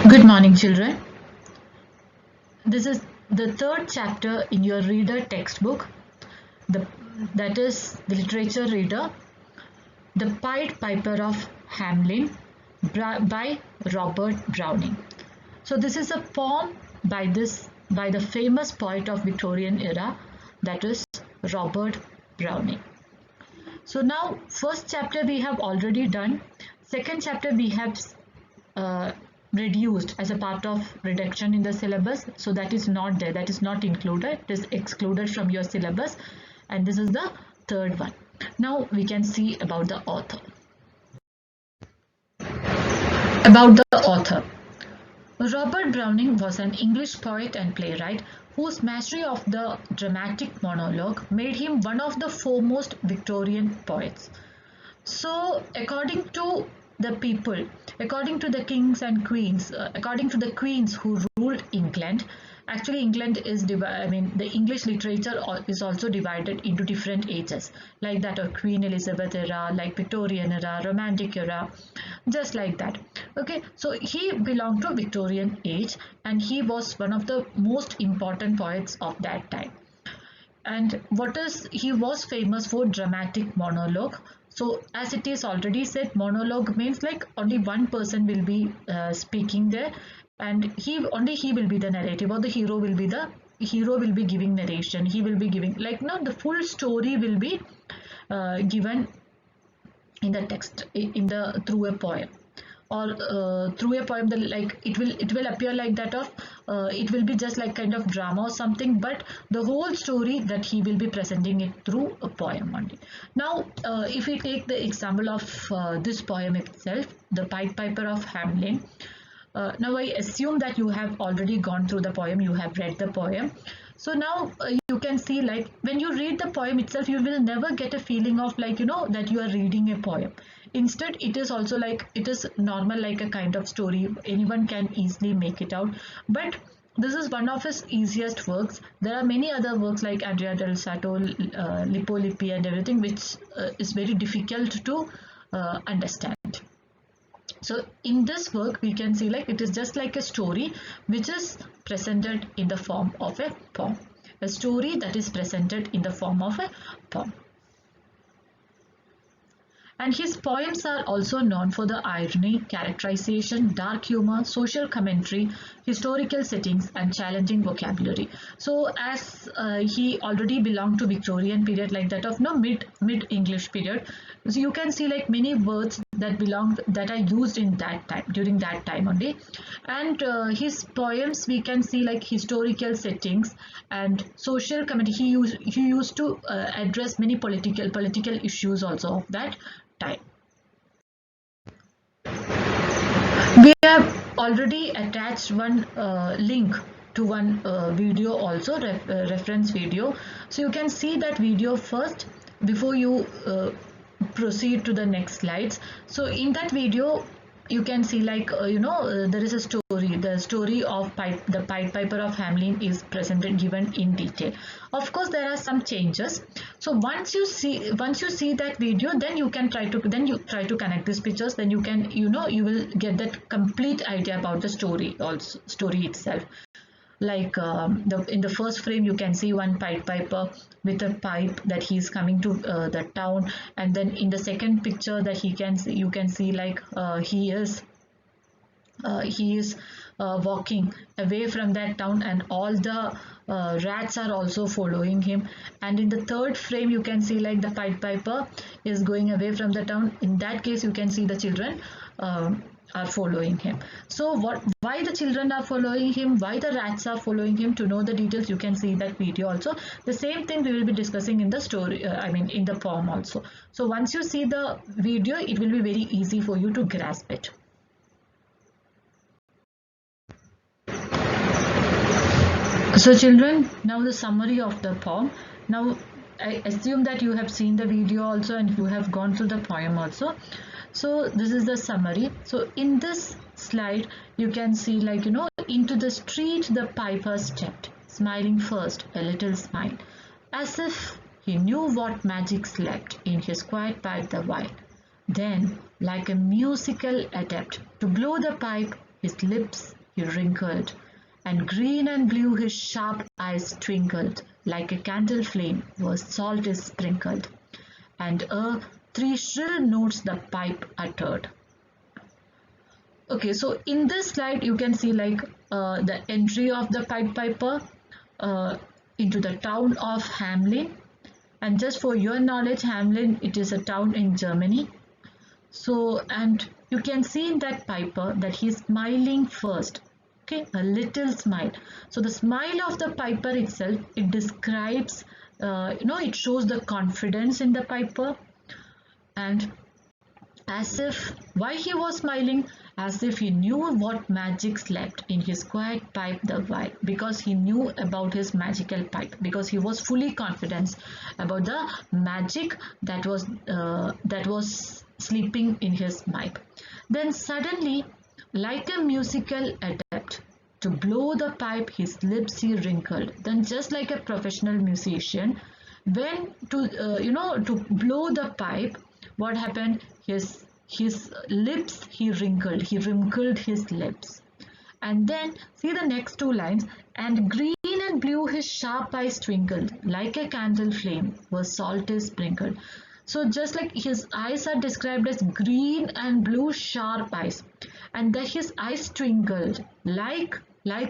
Good morning, children. This is the third chapter in your reader textbook, that is the literature reader, The Pied Piper of Hamelin by Robert Browning. So this is a poem by the famous poet of Victorian era, that is Robert Browning. So now first chapter we have already done. Second chapter we have reduced as a part of reduction in the syllabus, so that is not there, that is not included, it is excluded from your syllabus, and this is the third one. Now we can see about the author. About the author. Robert Browning was an English poet and playwright whose mastery of the dramatic monologue made him one of the foremost Victorian poets. So according to the people, according to the kings and queens, according to the queens who ruled England, actually England is the English literature is also divided into different ages, like that of Queen Elizabeth era, like Victorian era, Romantic era, just like that. Okay, so he belonged to Victorian age and he was one of the most important poets of that time. And he was famous for dramatic monologue. So as it is already said, monologue means like only one person will be speaking there, and he will be the narrative, or the hero will be giving narration. He will be giving, like, now the full story will be given in the text, through a poem, or through a poem, like it will appear like that of it will be just like kind of drama or something, but the whole story that he will be presenting it through a poem only. Now if we take the example of this poem itself, The Pied Piper of Hamelin. Now I assume that you have already gone through the poem, you have read the poem. So now you can see, like, when you read the poem itself, you will never get a feeling of, like, that you are reading a poem. Instead, it is also like, it is normal, like a kind of story. Anyone can easily make it out. But this is one of his easiest works. There are many other works like Andrea del Sarto, Lippo Lippi and everything, which is very difficult to understand. So in this work, we can see, like, it is just like a story which is presented in the form of a poem. A story that is presented in the form of a poem. And his poems are also known for the irony, characterization, dark humor, social commentary, historical settings, and challenging vocabulary. So as he already belonged to Victorian period, like that of mid English period, so you can see, like, many words that are used in that time, during that time only. And his poems, we can see, like, historical settings and social commentary. He used to address many political issues also of that time. We have already attached one link to one video also, reference video. So you can see that video first before you proceed to the next slides. So in that video you can see, like, there is a story. The story of the Pied Piper of Hamelin is presented, given in detail. Of course, there are some changes. So once you see that video, then you try to connect these pictures. Then you can, you will get that complete idea about the story itself. Like in the first frame, you can see one Pied Piper with a pipe that he is coming to the town, and then in the second picture that you can see, like, he is walking away from that town, and all the rats are also following him. And in the third frame, you can see, like, the Pied Piper is going away from the town. In that case, you can see the children are following him. So why the children are following him, why the rats are following him, to know the details, you can see that video also. The same thing we will be discussing in the story, in the poem also. So once you see the video, it will be very easy for you to grasp it. So children, now the summary of the poem. Now I assume that you have seen the video also and you have gone through the poem also. So this is the summary. So in this slide, you can see, like, into the street the piper stepped, smiling first, a little smile, as if he knew what magic slept in his quiet pipe the while. Then, like a musical adept, to blow the pipe his lips he wrinkled, and green and blue his sharp eyes twinkled, like a candle flame where salt is sprinkled, and 3 shrill notes the pipe uttered. Okay, so in this slide you can see like the entry of the Pied Piper into the town of Hamelin. And just for your knowledge, Hamelin, it is a town in Germany. So, and you can see in that piper that he's smiling first. Okay, a little smile. So the smile of the piper itself, it describes, it shows the confidence in the piper, and as if why he was smiling, as if he knew what magic slept in his quiet pipe the while, because he knew about his magical pipe, because he was fully confident about the magic that was sleeping in his pipe. Then suddenly, like a musical adept, to blow the pipe his lips he wrinkled. Then just like a professional musician, when to blow the pipe, what happened? His lips he wrinkled his lips. And then see the next 2 lines, and green and blue his sharp eyes twinkled, like a candle flame where salt is sprinkled. So just like his eyes are described as green and blue sharp eyes, and that his eyes twinkled like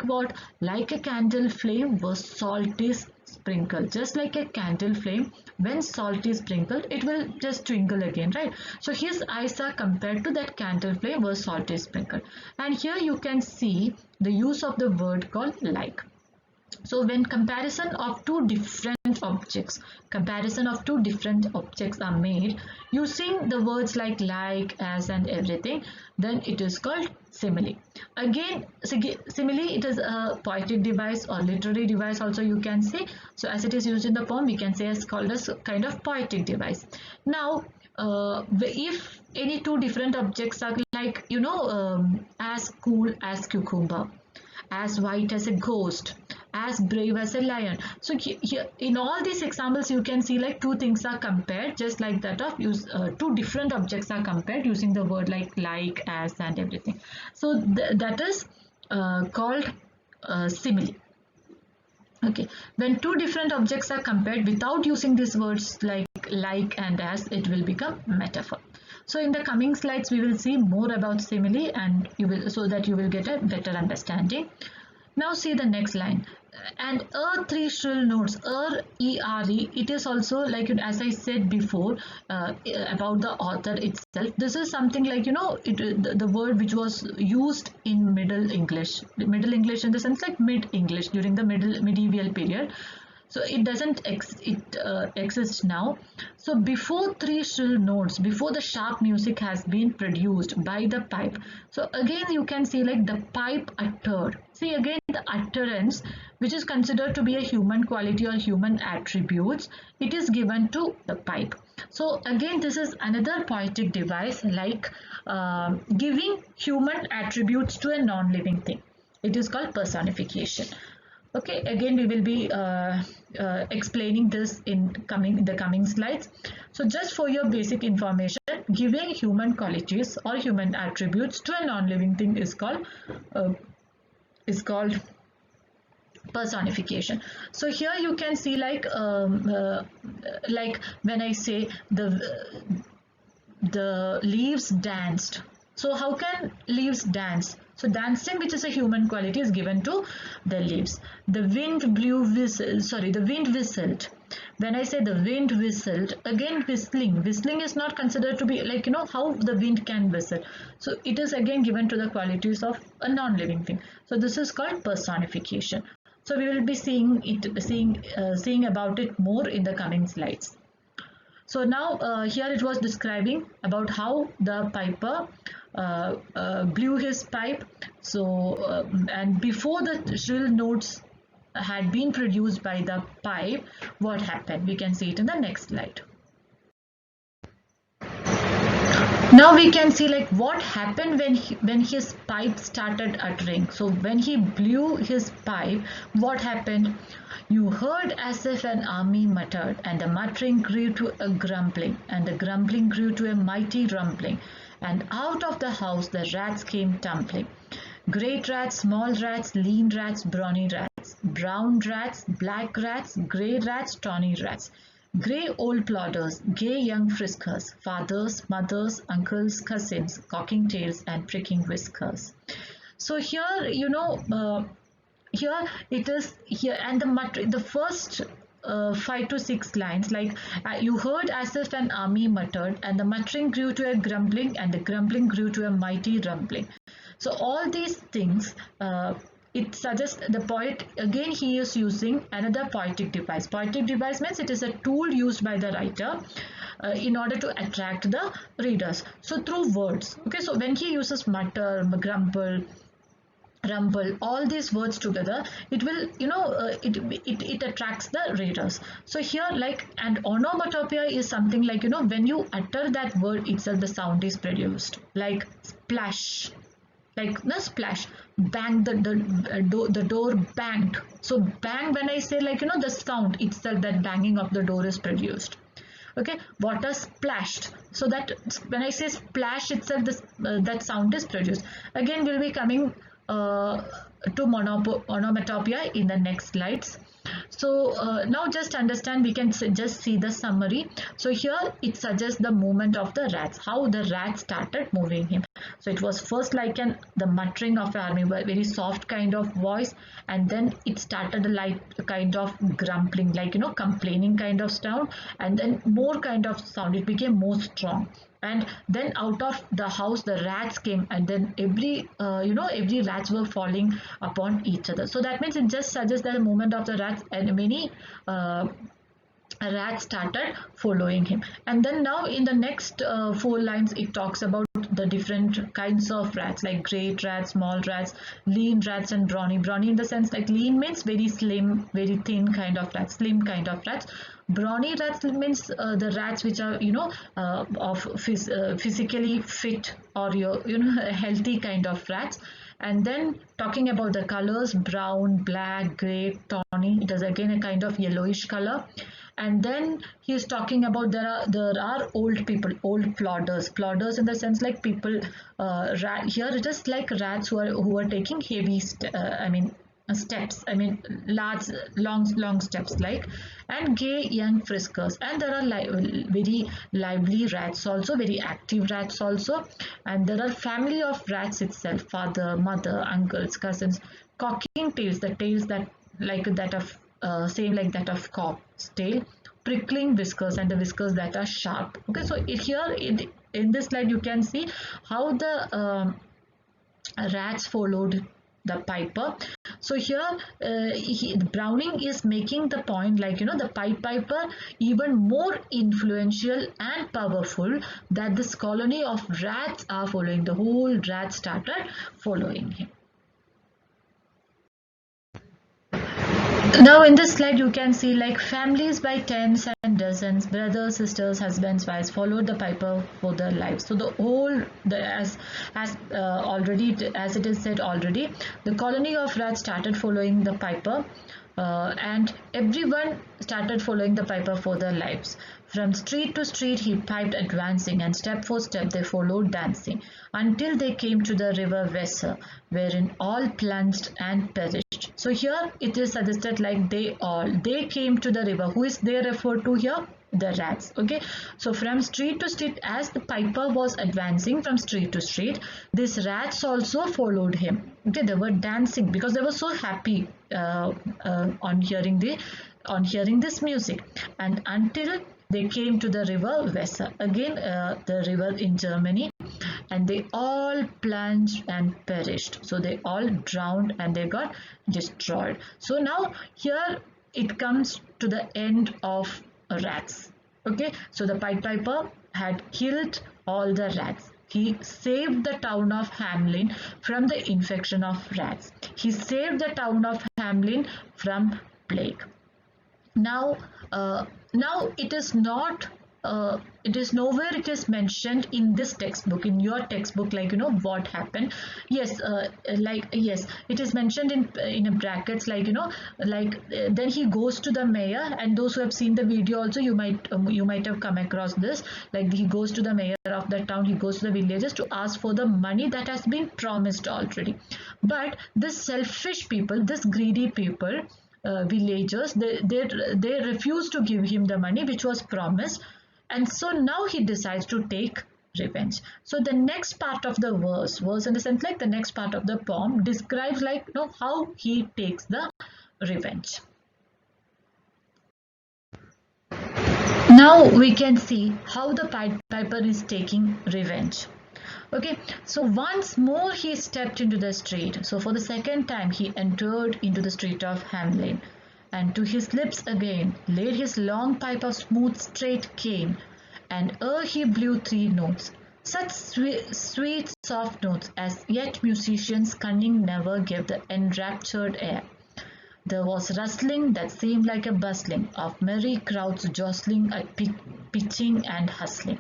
what? Like a candle flame where salt is sprinkled. Just like a candle flame, when salt is sprinkled, it will just twinkle again, right? So his eyes are compared to that candle flame where salt is sprinkled. And here you can see the use of the word called like. So when comparison of two different objects are made using the words like, as, and everything, then it is called simile. Again, simile, it is a poetic device or literary device also, you can say. So as it is used in the poem, we can say it's called as kind of poetic device. Now, if any 2 different objects are like, as cool as cucumber, as white as a ghost, as brave as a lion. So here in all these examples you can see like 2 things are compared, just like that of 2 different objects are compared using the word like, as, and everything. So that is called simile. Okay, when 2 different objects are compared without using these words like and as, it will become metaphor. So in the coming slides we will see more about simile, and so that you will get a better understanding. Now see the next line, and 3 shrill notes, E-R-E, it is also like, as I said before about the author itself, this is something like, the word which was used in Middle English in the sense like mid-English during the medieval period. So it doesn't exist now. So before 3 shrill notes, before the sharp music has been produced by the pipe, so again you can see like the pipe uttered. See again the utterance, which is considered to be a human quality or human attributes, it is given to the pipe. So again this is another poetic device, like giving human attributes to a non-living thing. It is called personification. Okay, again we will be explaining this in the coming slides. So just for your basic information, giving human qualities or human attributes to a non-living thing is called personification. So here you can see like when I say the leaves danced. So how can leaves dance? So dancing, which is a human quality, is given to the leaves. The wind whistled. When I say the wind whistled, again whistling is not considered to be like, how the wind can whistle. So it is again given to the qualities of a non-living thing. So this is called personification. So we will be seeing about it more in the coming slides. So now here it was describing about how the piper blew his pipe. So and before the shrill notes had been produced by the pipe, what happened? We can see it in the next slide. Now we can see like what happened when his pipe started uttering. So when he blew his pipe, what happened? You heard as if an army muttered, and the muttering grew to a grumbling, and the grumbling grew to a mighty rumbling, and out of the house the rats came tumbling. Great rats, small rats, lean rats, brawny rats, brown rats, black rats, grey rats, tawny rats, grey old plodders, gay young friskers, fathers, mothers, uncles, cousins, cocking tails and pricking whiskers. So here, here it is here, and the first 5 to 6 lines, like you heard as if an army muttered, and the muttering grew to a grumbling, and the grumbling grew to a mighty rumbling. So all these things, it suggests the poet, again he is using another poetic device. Poetic device means it is a tool used by the writer in order to attract the readers. So through words, okay, so when he uses mutter, grumble, rumble, all these words together, it will, it attracts the readers. So here, like, and onomatopoeia is something like, when you utter that word itself, the sound is produced, like splash, like the splash, bang, the door banged. So bang, when I say, like, the sound itself, that banging of the door is produced. Okay, water splashed, so that when I say splash itself, this that sound is produced. Again, we'll be coming to onomatopoeia in the next slides. So now just understand, we can just see the summary. So here it suggests the movement of the rats, how the rats started moving him. So it was first like the muttering of the army, very soft kind of voice, and then it started a light kind of grumbling, like, complaining kind of sound, and then more kind of sound, it became more strong. And then out of the house the rats came, and then every rats were falling upon each other. So that means it just suggests that the movement of the rats, and many rats started following him. And then now in the next 4 lines, it talks about the different kinds of rats, like great rats, small rats, lean rats, and brawny. Brawny in the sense, like, lean means very slim, very thin kind of rats, slim kind of rats. Brawny rats means the rats which are, physically fit, or healthy kind of rats. And then talking about the colors, brown, black, grey, tawny, it is again a kind of yellowish color. And then he is talking about there are old people, old plodders in the sense, like, people, here it is like rats who are taking heavy steps, large long steps, like. And gay young friskers, and there are very lively rats also, very active rats also. And there are family of rats itself, father, mother, uncles, cousins, cocking tails, the tails that like that of same like that of cock's tail, prickling whiskers, and the whiskers that are sharp. Okay, so here in this slide you can see how the rats followed the piper. So here Browning is making the point, like, the Pied Piper even more influential and powerful, that this colony of rats are following, the whole rat started following him. Now in this slide you can see, like, families by tens and dozens, brothers, sisters, husbands, wives, followed the piper for their lives. So the whole, as it is said already, the colony of rats started following the piper, and everyone started following the piper for their lives. From street to street he piped advancing, and step for step they followed dancing, until they came to the river Weser, wherein all plunged and perished. So here it is suggested, like, they came to the river. Who is they referred to here? The rats. Okay, so from street to street, as the piper was advancing from street to street, these rats also followed him. Okay, they were dancing because they were so happy on hearing this music, and until they came to the river Weser, again the river in Germany, and they all plunged and perished. So they all drowned and they got destroyed. So now here it comes to the end of rats. Okay, so the Pied Piper had killed all the rats. He saved the town of Hamelin from the infection of rats. He saved the town of Hamelin from plague. Now it is not it is nowhere it is mentioned in this textbook, in your textbook, like what happened. Yes, yes, it is mentioned in a brackets, like then he goes to the mayor, and those who have seen the video also, you might have come across this. Like, he goes to the mayor of the town, he goes to the villagers to ask for the money that has been promised already. But this selfish people, this greedy people, villagers, they refuse to give him the money which was promised, and so now he decides to take revenge. So the next part of the verse in the sense, like the next part of the poem describes, like how he takes the revenge. Now we can see how the Pied Piper is taking revenge. Okay, so once more he stepped into the street. So for the second time he entered into the street of Hamelin, and to his lips again laid his long pipe of smooth straight cane, and ere he blew 3 notes, such sweet soft notes as yet musicians cunning never gave the enraptured air. There was rustling that seemed like a bustling of merry crowds jostling at pitching and hustling.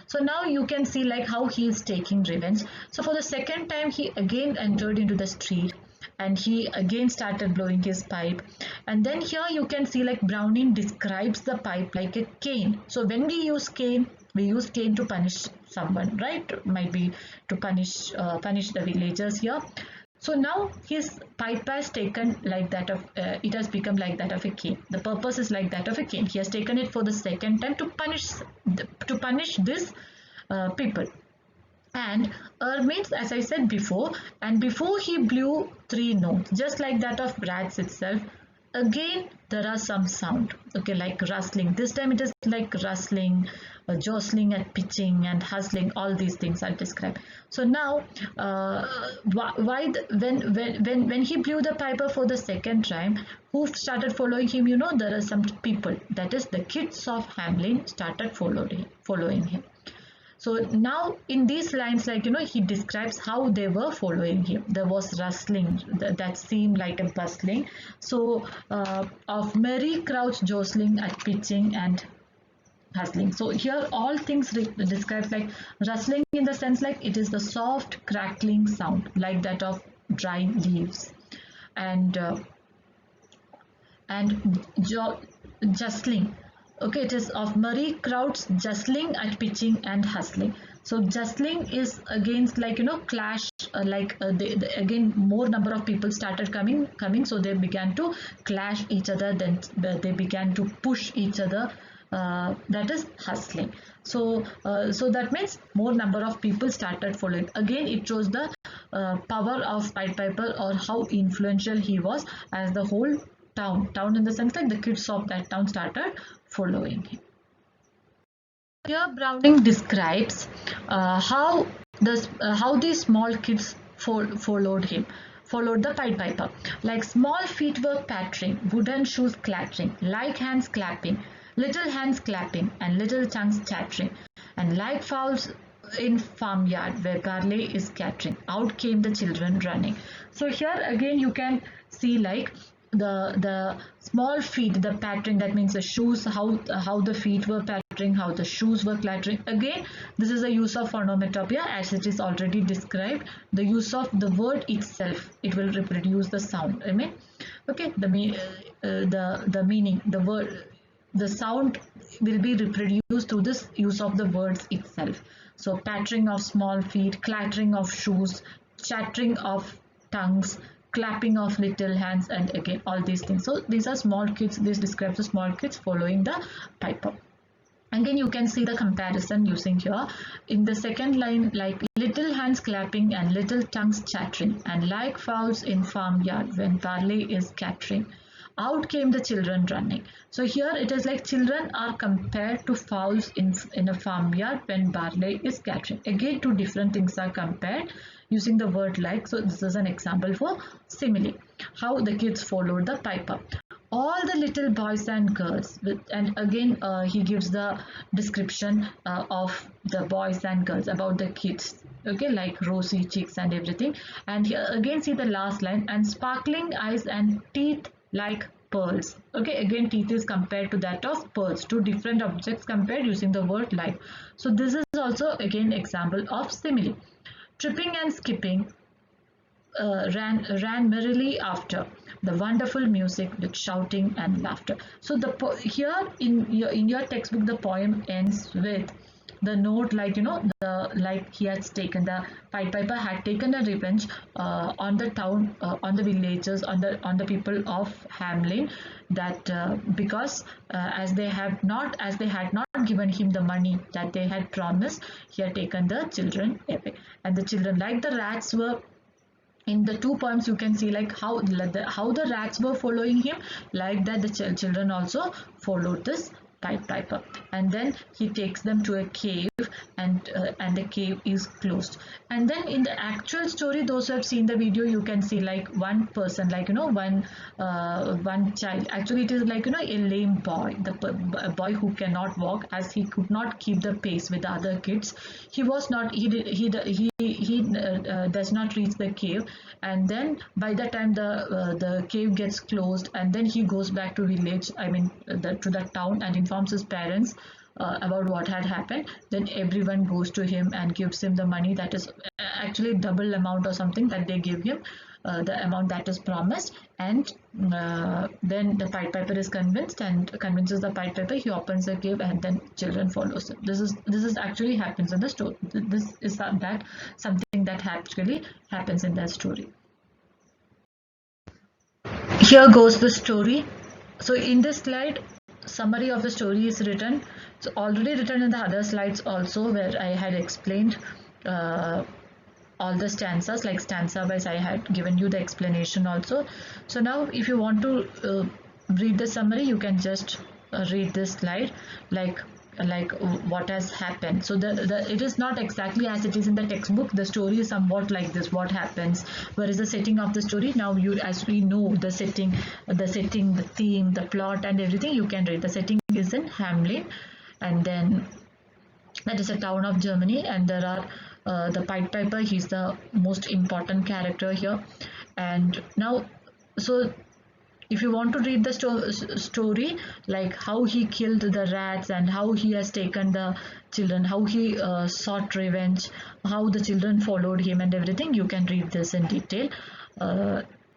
So now you can see like how he is taking revenge. So for the second time he again entered into the street, and he again started blowing his pipe. And then here you can see like Browning describes the pipe like a cane. So when we use cane to punish someone, right? Might be to punish the villagers here. So now his pipe has taken like that of it has become like that of a cane. The purpose is like that of a cane. He has taken it for the second time to punish this people. And means, as I said before, and before he blew 3 notes, just like that of rats itself, again there are some sound, okay, like rustling. This time it is like rustling, jostling and pitching and hustling. All these things are described. So now when he blew the piper for the second time, who started following him? There are some people, that is the kids of Hamelin, started following him. So now in these lines, like he describes how they were following him. There was rustling that seemed like a bustling. So of merry crowds jostling at pitching and hustling. So here all things described like rustling in the sense like it is the soft crackling sound like that of dry leaves, and jostling. Okay, it is of merry crowds jostling at pitching and hustling. So jostling is against like clash, again more number of people started coming, so they began to clash each other, then they began to push each other. That is hustling. So that means more number of people started following. Again it shows the power of Pied Piper, or how influential he was, as the whole town in the sense like the kids of that town started following him. Here Browning describes how these small kids followed the Pied Piper. Like small feet were pattering, wooden shoes clattering, like hands clapping, little hands clapping, and little tongues chattering, and like fowls in farmyard where barley is scattering, out came the children running. So here again you can see like the small feet, the pattering, that means the shoes, how the feet were pattering, how the shoes were clattering. Again this is a use of onomatopoeia, as it is already described. The use of the word itself, it will reproduce the sound. I mean, okay, the meaning, the word, the sound will be reproduced through this use of the words itself. So pattering of small feet, clattering of shoes, chattering of tongues, clapping of little hands, and again all these things. So these are small kids. This describes the small kids following the piper. Again you can see the comparison using here in the second line, like little hands clapping and little tongues chattering, and like fowls in farmyard when barley is scattering, out came the children running. So here it is like children are compared to fowls in a farmyard when barley is scattering. Again two different things are compared using the word like. So this is an example for simile, how the kids followed the piper. All the little boys and girls, and again he gives the description of the boys and girls, about the kids, okay, like rosy cheeks and everything. And here again see the last line, and sparkling eyes and teeth like pearls. Okay, again teeth is compared to that of pearls, two different objects compared using the word like. So this is also again example of simile. Tripping and skipping ran merrily after the wonderful music with shouting and laughter. So here in your textbook the poem ends with the note, like like he has taken, the Pied Piper had taken a revenge on the town, on the villagers, on the people of Hamelin, that because as they had not given him the money that they had promised, he had taken the children away. And the children, like the rats, were in the two poems. You can see like how the rats were following him, like that the children also followed this Pied Piper. And then he takes them to a cave, and the cave is closed. And then in the actual story, those who have seen the video, you can see like one person, like one child, actually it is like a lame boy, a boy who cannot walk, as he could not keep the pace with the other kids. He was not he does not reach the cave. And then by the time the cave gets closed, and then he goes back to village, I mean to the town, and informs his parents about what had happened. Then everyone goes to him and gives him the money, that is actually double amount or something that they give him, the amount that is promised. And then the Pied Piper is convinced and convinces the Pied Piper. He opens the cave, and then children follows him. This is actually happens in the story. This is that something that actually happens in that story. Here goes the story. So in this slide, summary of the story is written. It's already written in the other slides also, where I had explained all the stanzas, like stanza wise I had given you the explanation also. So now if you want to read the summary, you can just read this slide, like what has happened. So it is not exactly as it is in the textbook. The story is somewhat like this: what happens, where is the setting of the story. Now as we know the setting, the theme, the plot and everything, you can read. The setting is in Hamelin, and then that is a town of Germany, and there are the Pied Piper. He's the most important character here. And now, so if you want to read the story, like how he killed the rats and how he has taken the children, how he sought revenge, how the children followed him and everything, you can read this in detail.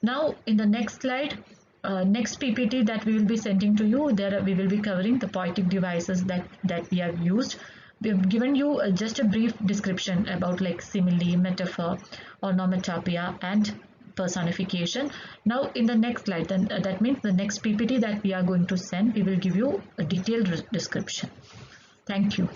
Now in the next slide, next PPT that we will be sending to you, there we will be covering the poetic devices that we have used. We have given you just a brief description about like simile, metaphor, onomatopoeia and personification. Now in the next slide, then that means the next PPT that we are going to send, we will give you a detailed description. Thank you.